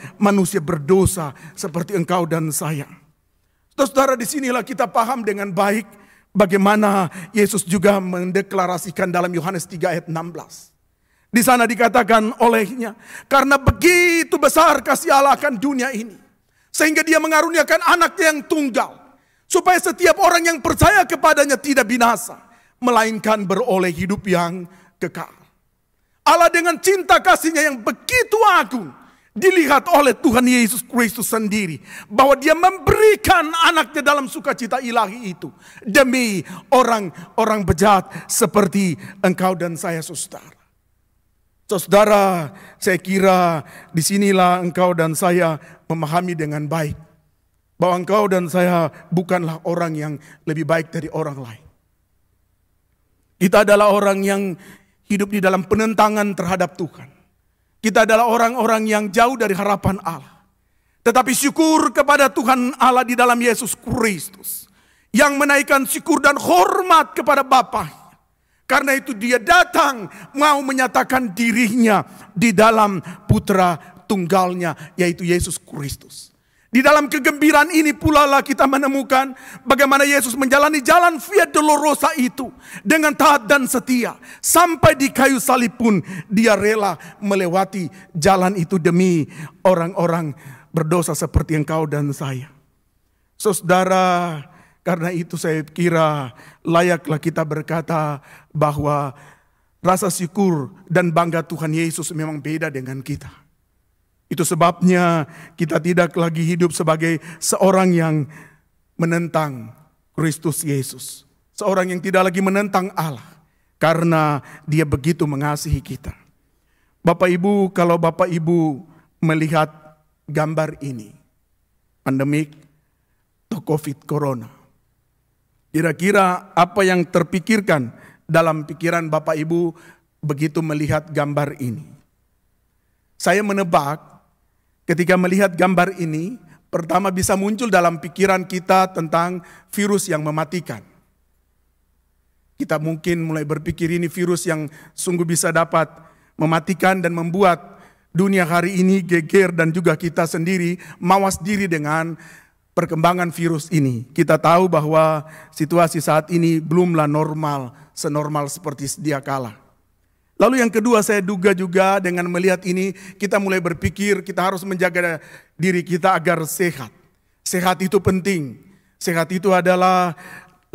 berdosa seperti engkau dan saya. Saudara, disinilah kita paham dengan baik bagaimana Yesus juga mendeklarasikan dalam Yohanes 3 ayat 16. Di sana dikatakan olehnya, karena begitu besar kasih Allah akan dunia ini, sehingga dia mengaruniakan anaknya yang tunggal, supaya setiap orang yang percaya kepadanya tidak binasa, melainkan beroleh hidup yang kekal. Allah dengan cinta kasihnya yang begitu agung, dilihat oleh Tuhan Yesus Kristus sendiri, bahwa dia memberikan anaknya dalam sukacita ilahi itu demi orang-orang bejat seperti engkau dan saya, saudara. Saudara, saya kira disinilah engkau dan saya memahami dengan baik bahwa engkau dan saya bukanlah orang yang lebih baik dari orang lain. Kita adalah orang yang hidup di dalam penentangan terhadap Tuhan. Kita adalah orang-orang yang jauh dari harapan Allah. Tetapi syukur kepada Tuhan Allah di dalam Yesus Kristus, yang menaikkan syukur dan hormat kepada Bapa. Karena itu dia datang mau menyatakan dirinya di dalam putra tunggalnya, yaitu Yesus Kristus. Di dalam kegembiraan ini pula lah kita menemukan bagaimana Yesus menjalani jalan Via Dolorosa itu dengan taat dan setia. Sampai di kayu salib pun dia rela melewati jalan itu demi orang-orang berdosa seperti engkau dan saya. Saudara, karena itu saya kira layaklah kita berkata bahwa rasa syukur dan bangga Tuhan Yesus memang beda dengan kita. Itu sebabnya kita tidak lagi hidup sebagai seorang yang menentang Kristus Yesus. Seorang yang tidak lagi menentang Allah. Karena dia begitu mengasihi kita. Bapak Ibu, kalau Bapak Ibu melihat gambar ini. Pandemik atau COVID Corona. Kira-kira apa yang terpikirkan dalam pikiran Bapak Ibu begitu melihat gambar ini? Saya menebak ketika melihat gambar ini, pertama bisa muncul dalam pikiran kita tentang virus yang mematikan. Kita mungkin mulai berpikir ini virus yang sungguh bisa dapat mematikan dan membuat dunia hari ini geger dan juga kita sendiri mawas diri dengan perkembangan virus ini. Kita tahu bahwa situasi saat ini belumlah normal, senormal seperti sedia kala. Lalu yang kedua saya duga juga dengan melihat ini kita mulai berpikir kita harus menjaga diri kita agar sehat. Sehat itu penting. Sehat itu adalah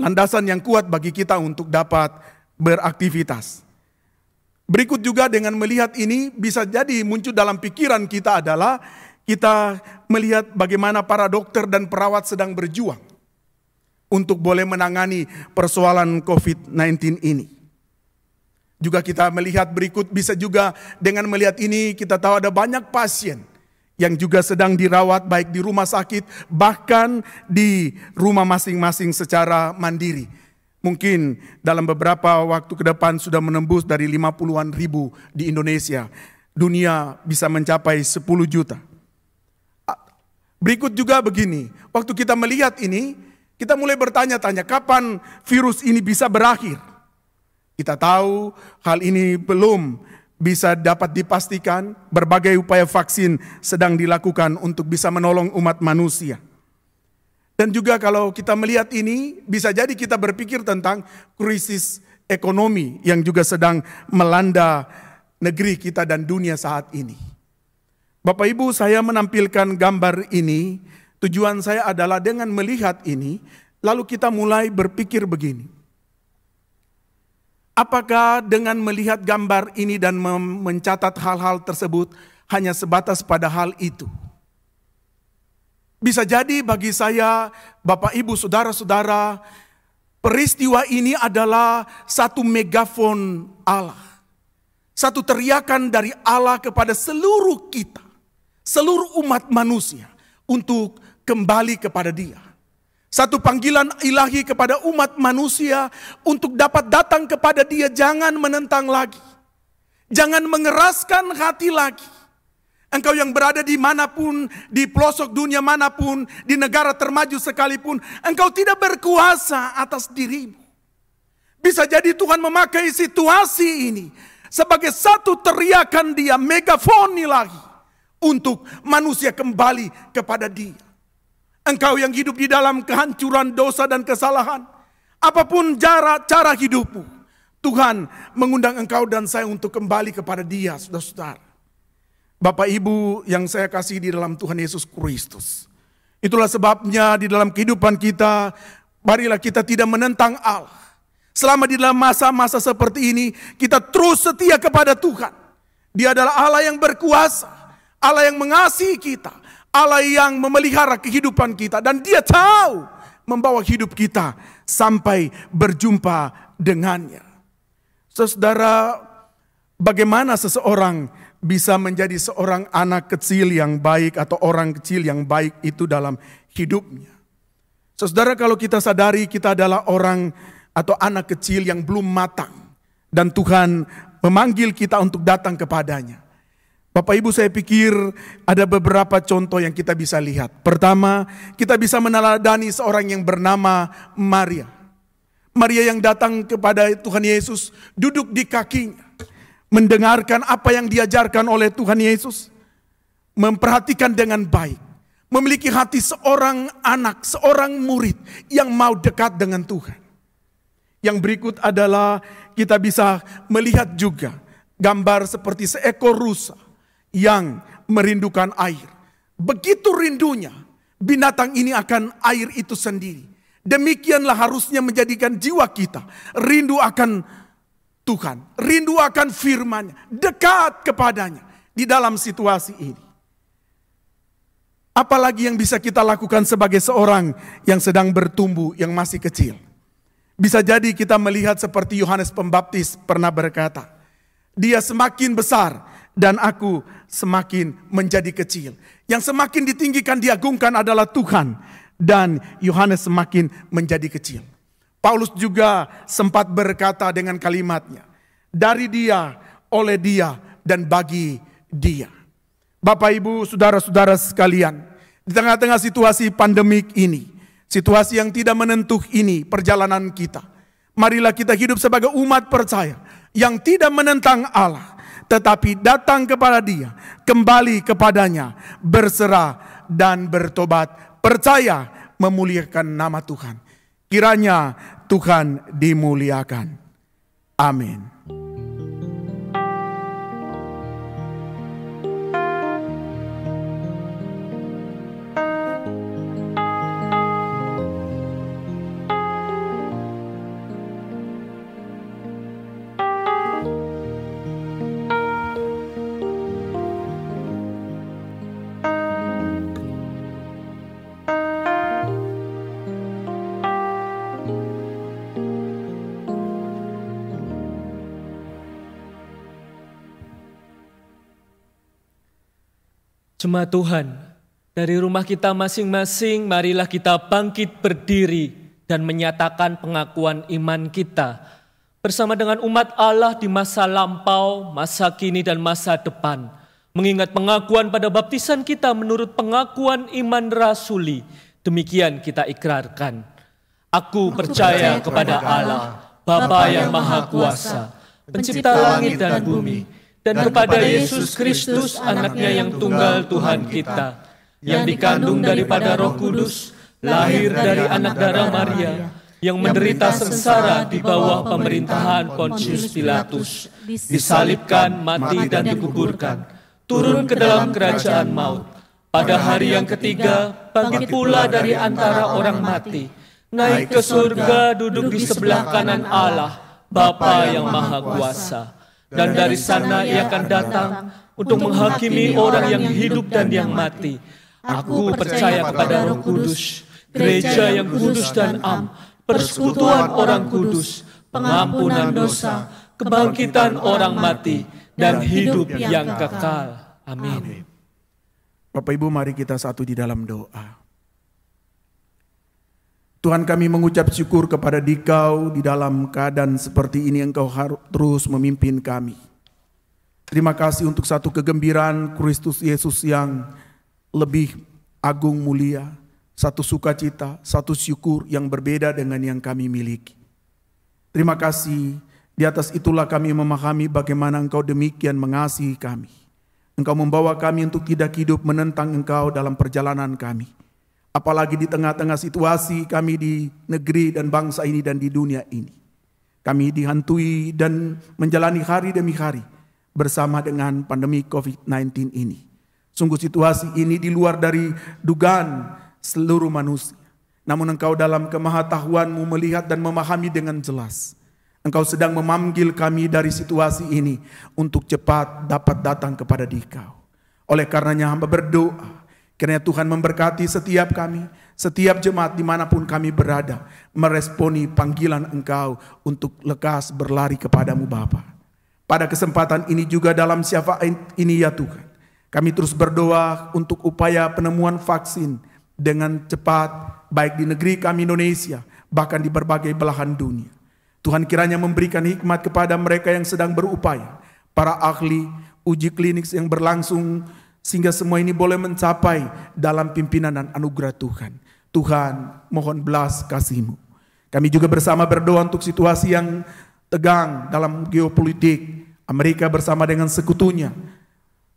landasan yang kuat bagi kita untuk dapat beraktivitas. Berikut juga dengan melihat ini bisa jadi muncul dalam pikiran kita adalah kita melihat bagaimana para dokter dan perawat sedang berjuang untuk boleh menangani persoalan COVID-19 ini. Juga kita melihat berikut, bisa juga dengan melihat ini kita tahu ada banyak pasien yang juga sedang dirawat baik di rumah sakit, bahkan di rumah masing-masing secara mandiri. Mungkin dalam beberapa waktu ke depan sudah menembus dari 50-an ribu di Indonesia. Dunia bisa mencapai 10 juta. Berikut juga begini, waktu kita melihat ini, kita mulai bertanya-tanya kapan virus ini bisa berakhir. Kita tahu hal ini belum bisa dapat dipastikan, berbagai upaya vaksin sedang dilakukan untuk bisa menolong umat manusia. Dan juga kalau kita melihat ini, bisa jadi kita berpikir tentang krisis ekonomi yang juga sedang melanda negeri kita dan dunia saat ini. Bapak Ibu, saya menampilkan gambar ini, tujuan saya adalah dengan melihat ini, lalu kita mulai berpikir begini. Apakah dengan melihat gambar ini dan mencatat hal-hal tersebut hanya sebatas pada hal itu? Bisa jadi bagi saya, Bapak Ibu, saudara-saudara, peristiwa ini adalah satu megafon Allah. Satu teriakan dari Allah kepada seluruh kita, seluruh umat manusia untuk kembali kepada Dia. Satu panggilan ilahi kepada umat manusia untuk dapat datang kepada Dia, jangan menentang lagi. Jangan mengeraskan hati lagi. Engkau yang berada di manapun, di pelosok dunia manapun, di negara termaju sekalipun, engkau tidak berkuasa atas dirimu. Bisa jadi Tuhan memakai situasi ini sebagai satu teriakan Dia, megafon ilahi, untuk manusia kembali kepada Dia. Engkau yang hidup di dalam kehancuran dosa dan kesalahan, apapun cara hidupmu, Tuhan mengundang engkau dan saya untuk kembali kepada Dia, saudara-saudara. Bapak Ibu yang saya kasih di dalam Tuhan Yesus Kristus. Itulah sebabnya di dalam kehidupan kita, marilah kita tidak menentang Allah. Selama di dalam masa-masa seperti ini, kita terus setia kepada Tuhan. Dia adalah Allah yang berkuasa, Allah yang mengasihi kita, Allah yang memelihara kehidupan kita, dan Dia tahu membawa hidup kita sampai berjumpa dengannya. Saudara, bagaimana seseorang bisa menjadi seorang anak kecil yang baik atau orang kecil yang baik itu dalam hidupnya? Saudara, kalau kita sadari kita adalah orang atau anak kecil yang belum matang, dan Tuhan memanggil kita untuk datang kepadanya. Bapak Ibu, saya pikir ada beberapa contoh yang kita bisa lihat. Pertama, kita bisa meneladani seorang yang bernama Maria. Maria yang datang kepada Tuhan Yesus, duduk di kakinya, mendengarkan apa yang diajarkan oleh Tuhan Yesus, memperhatikan dengan baik, memiliki hati seorang anak, seorang murid yang mau dekat dengan Tuhan. Yang berikut adalah kita bisa melihat juga gambar seperti seekor rusa yang merindukan air. Begitu rindunya binatang ini akan air itu sendiri. Demikianlah harusnya menjadikan jiwa kita rindu akan Tuhan, rindu akan firman-Nya, dekat kepadanya di dalam situasi ini. Apalagi yang bisa kita lakukan sebagai seorang yang sedang bertumbuh, yang masih kecil. Bisa jadi kita melihat seperti Yohanes Pembaptis pernah berkata, Dia semakin besar dan aku semakin menjadi kecil. Yang semakin ditinggikan, diagungkan adalah Tuhan, dan Yohanes semakin menjadi kecil. Paulus juga sempat berkata dengan kalimatnya, dari Dia, oleh Dia, dan bagi Dia. Bapak Ibu, saudara-saudara sekalian, di tengah-tengah situasi pandemik ini, situasi yang tidak menentu ini perjalanan kita, marilah kita hidup sebagai umat percaya yang tidak menentang Allah, tetapi datang kepada Dia, kembali kepadanya, berserah dan bertobat, percaya memuliakan nama Tuhan. Kiranya Tuhan dimuliakan. Amin. Jemaat Tuhan, dari rumah kita masing-masing, marilah kita bangkit berdiri dan menyatakan pengakuan iman kita bersama dengan umat Allah di masa lampau, masa kini, dan masa depan. Mengingat pengakuan pada baptisan kita menurut pengakuan iman rasuli, demikian kita ikrarkan. Aku percaya kepada Allah, Bapa yang Maha Kuasa, Pencipta langit dan bumi, dan kepada Yesus Kristus, anaknya yang tunggal Tuhan kita, yang dikandung daripada Roh Kudus, lahir dari anak darah Maria, yang menderita sengsara di bawah pemerintahan Pontius Pilatus, disalibkan, mati, dan dikuburkan, turun ke dalam kerajaan maut. Pada hari yang ketiga, bangkit pula dari antara orang mati, naik ke surga, duduk di sebelah kanan Allah, Bapa yang Maha Kuasa. Dan dari sana ia akan datang untuk menghakimi orang yang hidup dan yang mati. Aku percaya kepada Roh Kudus, gereja yang kudus dan am, persekutuan orang kudus, pengampunan dosa, kebangkitan orang mati, dan hidup yang kekal. Amin. Bapak Ibu, mari kita satu di dalam doa. Tuhan, kami mengucap syukur kepada Dikau di dalam keadaan seperti ini Engkau terus memimpin kami. Terima kasih untuk satu kegembiraan Kristus Yesus yang lebih agung mulia, satu sukacita, satu syukur yang berbeda dengan yang kami miliki. Terima kasih, di atas itulah kami memahami bagaimana Engkau demikian mengasihi kami. Engkau membawa kami untuk tidak hidup menentang Engkau dalam perjalanan kami. Apalagi di tengah-tengah situasi kami di negeri dan bangsa ini dan di dunia ini. Kami dihantui dan menjalani hari demi hari bersama dengan pandemi COVID-19 ini. Sungguh situasi ini di luar dari dugaan seluruh manusia. Namun Engkau dalam kemahatauan-Mu melihat dan memahami dengan jelas. Engkau sedang memanggil kami dari situasi ini untuk cepat dapat datang kepada Dikau. Oleh karenanya hamba berdoa, kiranya Tuhan memberkati setiap kami, setiap jemaat dimanapun kami berada, meresponi panggilan Engkau untuk lekas berlari kepadamu Bapa. Pada kesempatan ini juga dalam syafaat ini ya Tuhan, kami terus berdoa untuk upaya penemuan vaksin dengan cepat, baik di negeri kami Indonesia, bahkan di berbagai belahan dunia. Tuhan kiranya memberikan hikmat kepada mereka yang sedang berupaya, para ahli, uji klinik yang berlangsung, sehingga semua ini boleh mencapai dalam pimpinan dan anugerah Tuhan. Tuhan, mohon belas kasih-Mu. Kami juga bersama berdoa untuk situasi yang tegang dalam geopolitik. Amerika bersama dengan sekutunya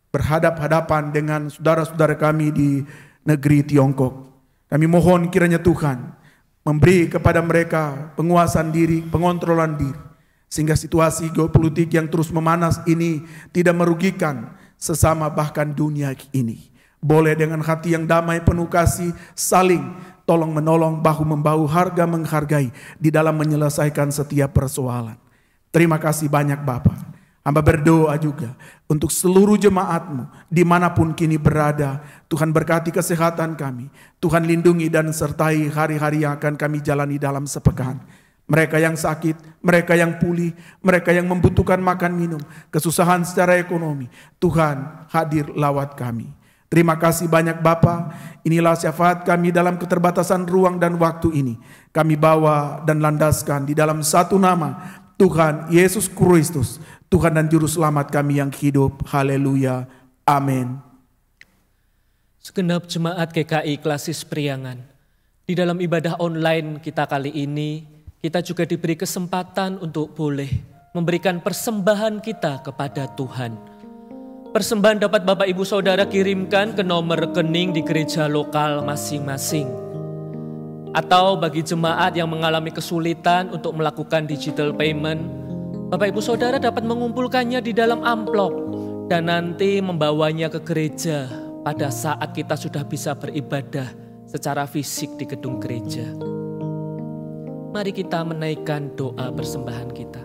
berhadap-hadapan dengan saudara-saudara kami di negeri Tiongkok. Kami mohon kiranya Tuhan memberi kepada mereka penguasaan diri, pengontrolan diri, sehingga situasi geopolitik yang terus memanas ini tidak merugikan sesama bahkan dunia ini. Boleh dengan hati yang damai penuh kasih saling tolong menolong, bahu-membahu, harga menghargai di dalam menyelesaikan setiap persoalan. Terima kasih banyak Bapa. Hamba berdoa juga untuk seluruh jemaat-Mu dimanapun kini berada. Tuhan berkati kesehatan kami. Tuhan lindungi dan sertai hari-hari yang akan kami jalani dalam sepekan. Mereka yang sakit, mereka yang pulih, mereka yang membutuhkan makan minum, kesusahan secara ekonomi, Tuhan hadir lawat kami. Terima kasih banyak Bapa. Inilah syafaat kami dalam keterbatasan ruang dan waktu ini. Kami bawa dan landaskan di dalam satu nama, Tuhan Yesus Kristus, Tuhan dan Juru Selamat kami yang hidup. Haleluya. Amin. Segenap jemaat GKI Klasis Priangan, di dalam ibadah online kita kali ini, kita juga diberi kesempatan untuk boleh memberikan persembahan kita kepada Tuhan. Persembahan dapat Bapak Ibu Saudara kirimkan ke nomor rekening di gereja lokal masing-masing. Atau bagi jemaat yang mengalami kesulitan untuk melakukan digital payment, Bapak Ibu Saudara dapat mengumpulkannya di dalam amplop dan nanti membawanya ke gereja pada saat kita sudah bisa beribadah secara fisik di gedung gereja. Mari kita menaikkan doa persembahan kita.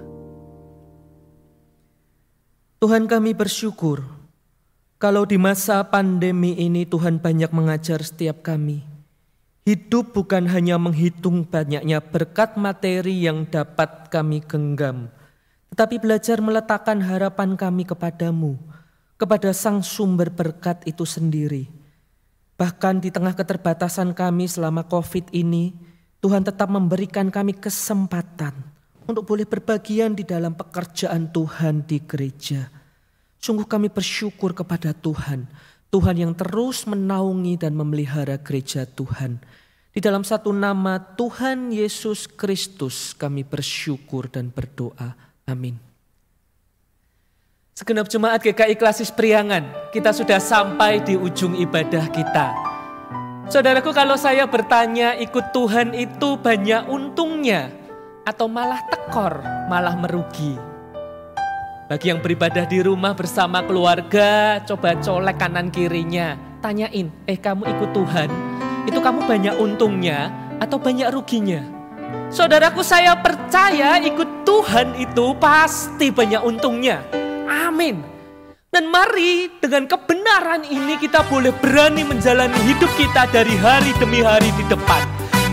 Tuhan, kami bersyukur kalau di masa pandemi ini Tuhan banyak mengajar setiap kami. Hidup bukan hanya menghitung banyaknya berkat materi yang dapat kami genggam, tetapi belajar meletakkan harapan kami kepadamu. kepada Sang Sumber berkat itu sendiri. Bahkan di tengah keterbatasan kami selama COVID ini, Tuhan tetap memberikan kami kesempatan untuk boleh berbagian di dalam pekerjaan Tuhan di gereja. Sungguh kami bersyukur kepada Tuhan, Tuhan yang terus menaungi dan memelihara gereja Tuhan. Di dalam satu nama Tuhan Yesus Kristus kami bersyukur dan berdoa. Amin. Segenap jemaat GKI Klasis Priangan, kita sudah sampai di ujung ibadah kita. Saudaraku, kalau saya bertanya ikut Tuhan itu banyak untungnya atau malah tekor, malah merugi? Bagi yang beribadah di rumah bersama keluarga, coba colek kanan kirinya, tanyain, kamu ikut Tuhan, itu kamu banyak untungnya atau banyak ruginya? Saudaraku, saya percaya ikut Tuhan itu pasti banyak untungnya. Amin. Dan mari dengan kebenaran ini kita boleh berani menjalani hidup kita dari hari demi hari di depan.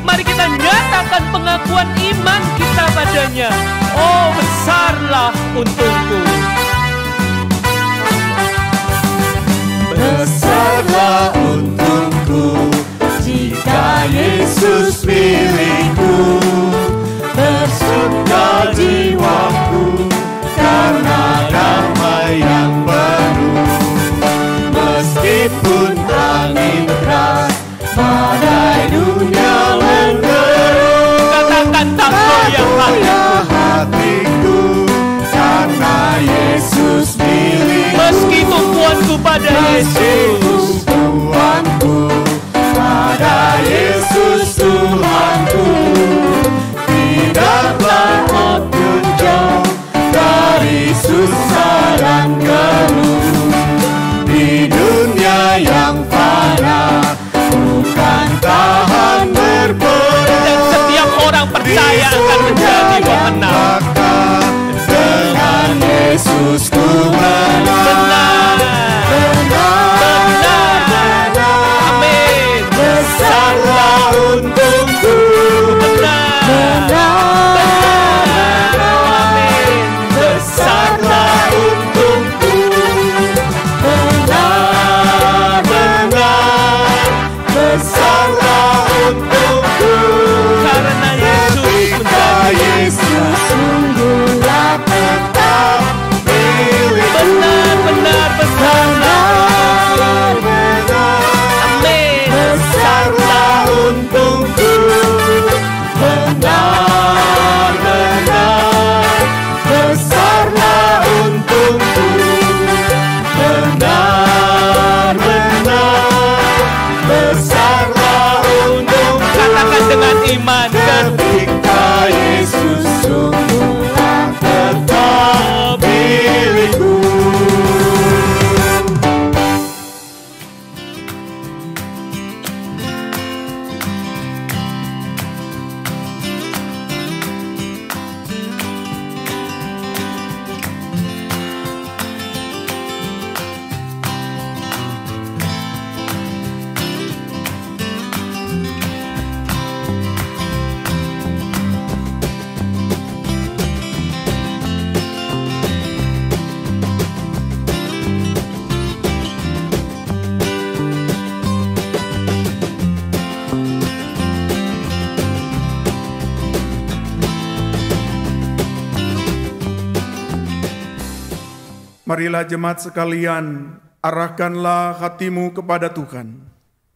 Mari kita nyatakan pengakuan iman kita padanya. Oh, besarlah untungku. Besarlah untungku jika Yesus milikku. Bersuka jiwaku karena damai yang penuh. Meskipun angin keras, badai dunia menderu, Katakan tak goyah hatiku karena Yesus milikku. meski tumpuanku pada Yesus. Tuhanku pada Yesus Tuhanku, tidaklah aku jauh dari susah dan keluh. Di dunia yang fana bukan tahan berperang, Dan setiap orang percaya akan menjadi pemenang. dengan Yesus ku menang. Benar. Amin. Besarlah untungku, Amin. besarlah untungku, benar-benar besarlah untungku. Karena Yesus menjadi Yesus sungguhlah tetap milikku. benar-benar besarlah. Benar-benar Amin. besarlah untungku, benar-benar besarlah untungku, benar-benar besarlah untungku. Katakan dengan iman. Ketika Yesus sungguhlah tetap milikku. Marilah jemaat sekalian, arahkanlah hatimu kepada Tuhan.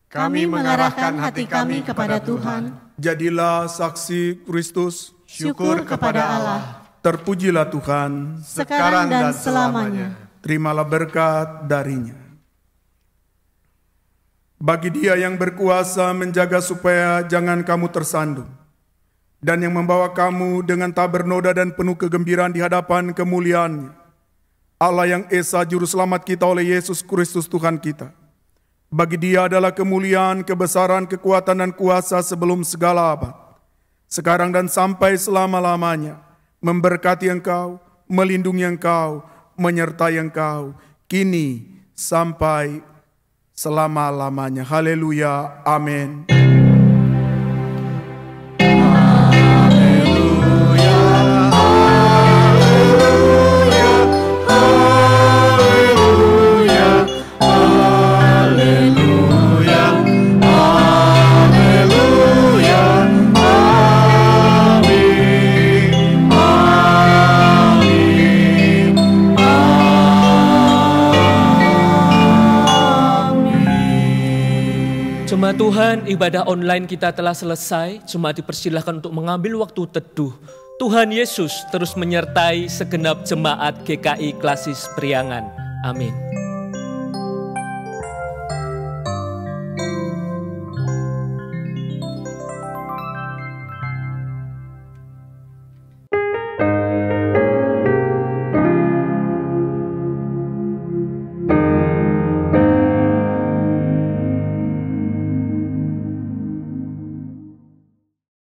Kami mengarahkan hati kami kepada Tuhan. Jadilah saksi Kristus, Syukur kepada Allah. terpujilah Tuhan, Sekarang dan selamanya. terimalah berkat darinya. Bagi Dia yang berkuasa menjaga supaya jangan kamu tersandung, dan yang membawa kamu dengan tak bernoda dan penuh kegembiraan di hadapan kemuliaan-Nya, Allah yang Esa Juru Selamat kita oleh Yesus Kristus Tuhan kita. Bagi Dia adalah kemuliaan, kebesaran, kekuatan, dan kuasa sebelum segala abad, sekarang dan sampai selama-lamanya, memberkati engkau, melindungi engkau, menyertai engkau, kini sampai selama-lamanya. Haleluya, amin. Jemaat Tuhan, ibadah online kita telah selesai. Jemaat dipersilahkan untuk mengambil waktu teduh. Tuhan Yesus terus menyertai segenap jemaat GKI Klasis Priangan. Amin.